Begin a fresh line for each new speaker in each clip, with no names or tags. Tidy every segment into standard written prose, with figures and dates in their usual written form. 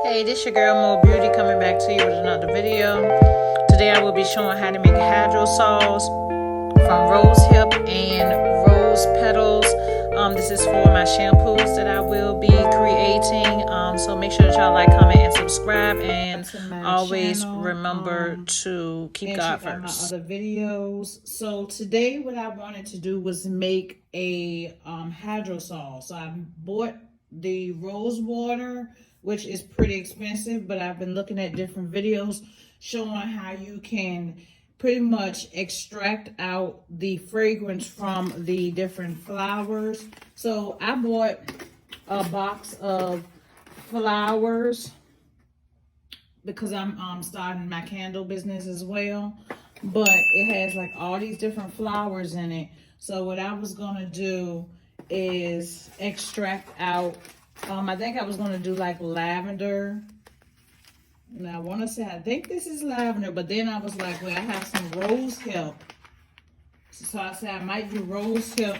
Hey, this your girl Mobeaute coming back to you with another video. Today I will be showing how to make hydrosols from rosehip and rose petals. This is for my shampoos that I will be creating. So make sure that y'all like, comment, and subscribe, and always remember to keep God first.
My other videos. So today, what I wanted to do was make a hydrosol. So I bought the rose water, which is pretty expensive, but I've been looking at different videos showing how you can pretty much extract out the fragrance from the different flowers. So I bought a box of flowers because I'm starting my candle business as well, but it has like all these different flowers in it. So what I was gonna do is extract out I think I was gonna do like lavender. Now I want to say I think this is lavender, but then I was like, well, I have some rose hip, so I said I might do rose hip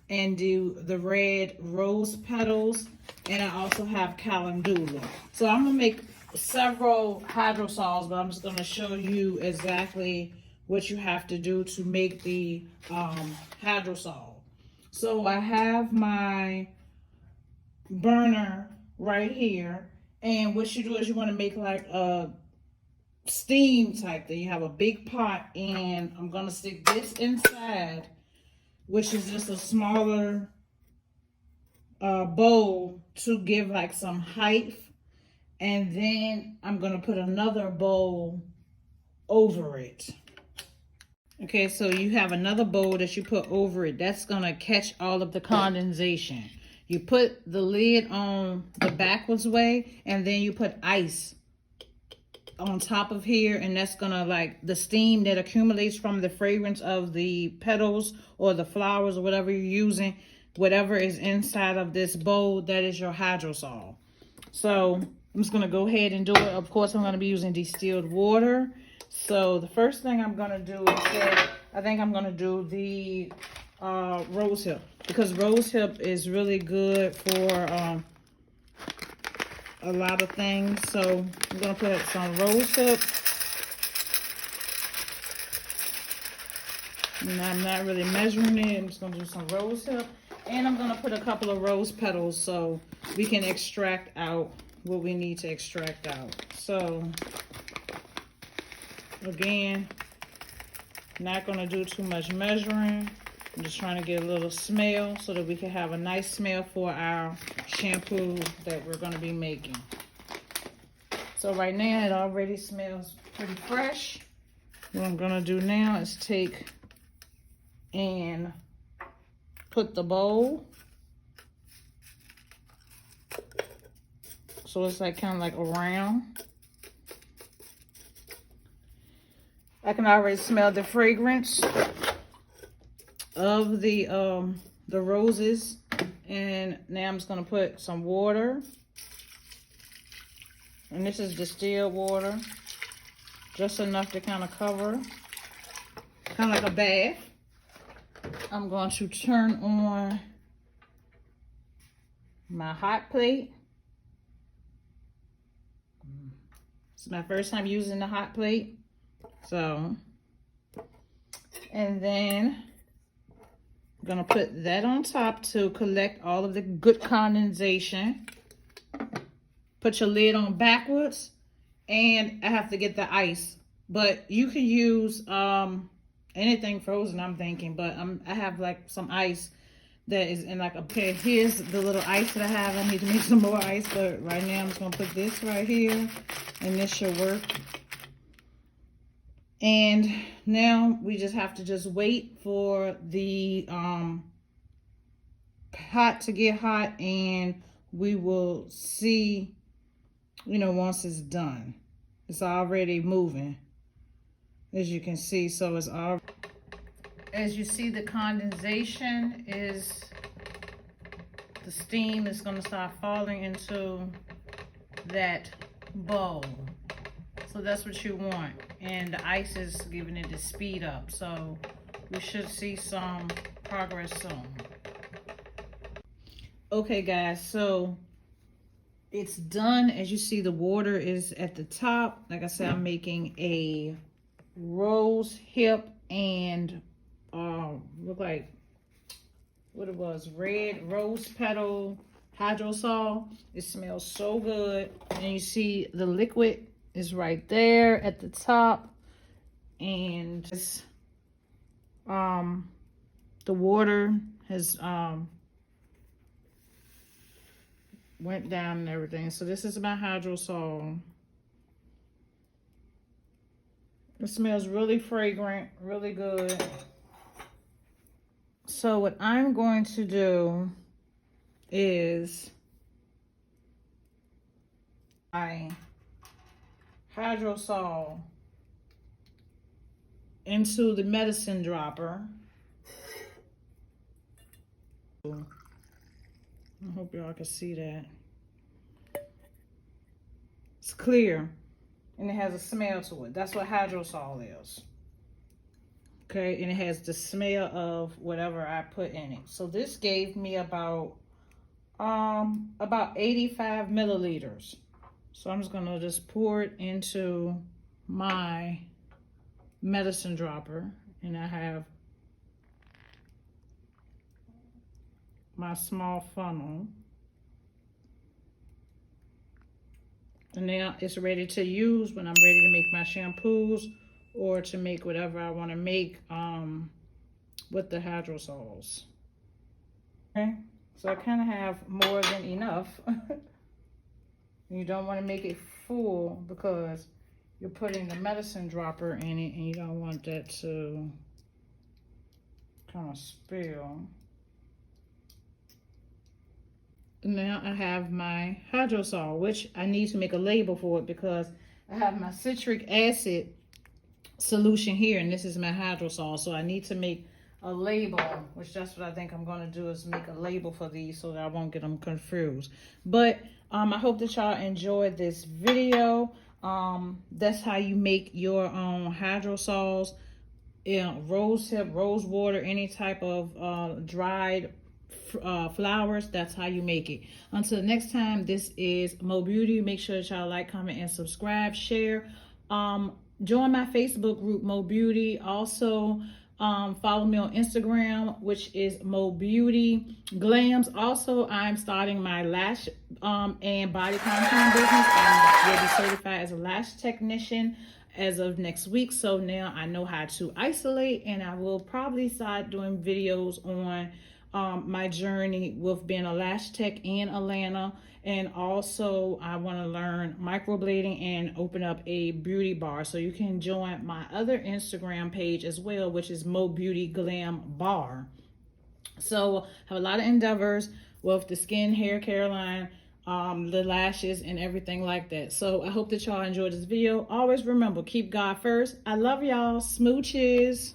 and do the red rose petals, and I also have calendula. So I'm gonna make several hydrosols, but I'm just gonna show you exactly what you have to do to make the hydrosol. So I have my burner right here, and what you do is you want to make like a steam type thing. You have a big pot, and I'm gonna stick this inside, which is just a smaller bowl to give like some height, and then I'm gonna put another bowl over it. Okay, so you have another bowl that you put over it. That's gonna catch all of the condensation. You put the lid on the backwards way, and then you put ice on top of here, and that's gonna, like, the steam that accumulates from the fragrance of the petals or the flowers or whatever you're using, whatever is inside of this bowl, that is your hydrosol. So I'm just gonna go ahead and do it. Of course, I'm gonna be using distilled water. So the first thing I'm gonna do is that I think I'm gonna do the rose hip, because rose hip is really good for a lot of things. So I'm gonna put some rose hip, and I'm not really measuring it. I'm just gonna do some rose hip, and I'm gonna put a couple of rose petals so we can extract out what we need to extract out. So again, not gonna do too much measuring. I'm just trying to get a little smell so that we can have a nice smell for our shampoo that we're going to be making. So right now it already smells pretty fresh. What I'm going to do now is take and put the bowl. So it's like kind of like around. I can already smell the fragrance of the roses, and now I'm just gonna put some water, and this is distilled water, just enough to kind of cover, kind of like a bath. I'm going to turn on my hot plate. It's my first time using the hot plate, so, and then I'm gonna put that on top to collect all of the good condensation. Put your lid on backwards, and I have to get the ice, but you can use anything frozen, I'm thinking, but I have like some ice that is in like a pair. Here's the little ice that I have. I need to make some more ice, but right now I'm just gonna put this right here, and this should work. And now we just have to just wait for the pot to get hot, and we will see, you know, once it's done. It's already moving, as you can see. So it's all, as you see, the condensation is, the steam is going to start falling into that bowl. So that's what you want, and the ice is giving it the speed up. So we should see some progress soon. Okay guys, so it's done. As you see, the water is at the top. Like I said, I'm making a rose hip and look like what it was, red rose petal hydrosol. It smells so good. And you see the liquid is right there at the top, and the water has went down and everything. So this is my hydrosol. It smells really fragrant, really good. So what I'm going to do is my hydrosol into the medicine dropper. I hope y'all can see that. It's clear and it has a smell to it. That's what hydrosol is. Okay, and it has the smell of whatever I put in it. So this gave me about 85 milliliters. So I'm just gonna just pour it into my medicine dropper, and I have my small funnel. And now it's ready to use when I'm ready to make my shampoos or to make whatever I want to make with the hydrosols. Okay, so I kind of have more than enough. You don't want to make it full because you're putting the medicine dropper in it and you don't want that to kind of spill. Now I have my hydrosol, which I need to make a label for it because I have my citric acid solution here, and this is my hydrosol. So I need to make a label, which that's what I think I'm going to do, is make a label for these so that I won't get them confused. But I hope that y'all enjoyed this video. That's how you make your own hydrosols. Rose hip, rose water, any type of dried flowers, that's how you make it. Until next time, this is Mobeaute. Make sure that y'all like, comment, and subscribe, share. Join my Facebook group, Mobeaute. Also, follow me on Instagram, which is Mobeaute.glamz. Also, I'm starting my lash and body contouring business. I will be certified as a lash technician as of next week. So now I know how to isolate, and I will probably start doing videos on my journey with being a lash tech in Atlanta. And also I want to learn microblading and open up a beauty bar. So you can join my other Instagram page as well, which is Mobeaute.glamz bar. So have a lot of endeavors with the skin hair care line, the lashes and everything like that. So I hope that y'all enjoyed this video. Always remember, keep God first. I love y'all. Smooches.